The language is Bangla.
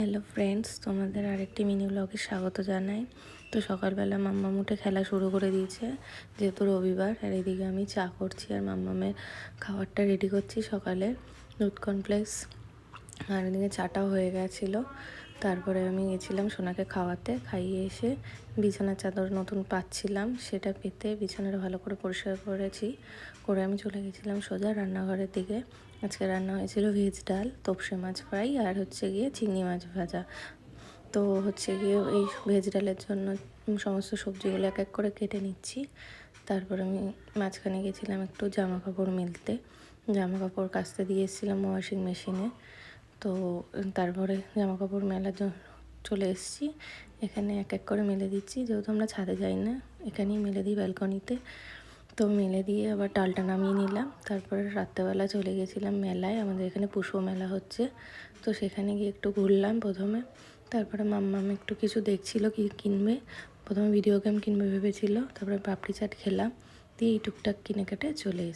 হ্যালো ফ্রেন্ডস, তোমাদের আরেকটি মিনি ব্লগে স্বাগত জানাই। তো সকালবেলা মাম্মাম উঠে খেলা শুরু করে দিয়েছে, যেহেতু রবিবার। আর এদিকে আমি চা করছি আর মাম্মামের খাবারটা রেডি করছি। সকালে দুধ কর্নফ্লেক্স আর এদিকে চাটাও হয়ে গেছিলো। তারপরে আমি গেছিলাম সোনাকে খাইয়ে এসে বিছানার চাদর নতুন পাচ্ছিলাম, সেটা পেতে বিছানাটা ভালো করে পরিষ্কার করে আমি চলে গেছিলাম সোজা রান্নাঘরের দিকে। আজকে রান্না হয়েছিল ভেজ ডাল, তোপসে মাছ ফ্রাই আর গিয়ে চিংড়ি মাছ ভাজা। তো গিয়ে এই ভেজ ডালের জন্য সমস্ত সবজিগুলো এক এক করে কেটে নিচ্ছি। তারপর আমি মাঝখানে গেছিলাম একটু জামা কাপড় মেলতে, জামা কাপড় কাচতে দিয়ে এসেছিলাম ওয়াশিং মেশিনে। তো তারপরে জামা কাপড় মেলার জন্য চলে এসেছি। এখানে এক এক করে মেলে দিচ্ছি, যেহেতু আমরা ছাদে যাই না, এখানেই মেলে দিই ব্যালকনিতে। তো মেলে দিয়ে আবার ডালটা নামিয়ে নিলাম। তারপরে রাত্রেবেলা চলে গেছিলাম মেলায়, আমাদের এখানে পুষ্প মেলা হচ্ছে। তো সেখানে গিয়ে একটু ঘুরলাম প্রথমে। তারপরে মাম্মাম একটু কিছু দেখছিল কি কিনবে। প্রথমে ভিডিও গেম কিনবে ভেবেছিল, তারপরে পাপড়ি চাট খেলাম, দিয়ে এই টুকটাক কিনে কেটে চলে এসেছি।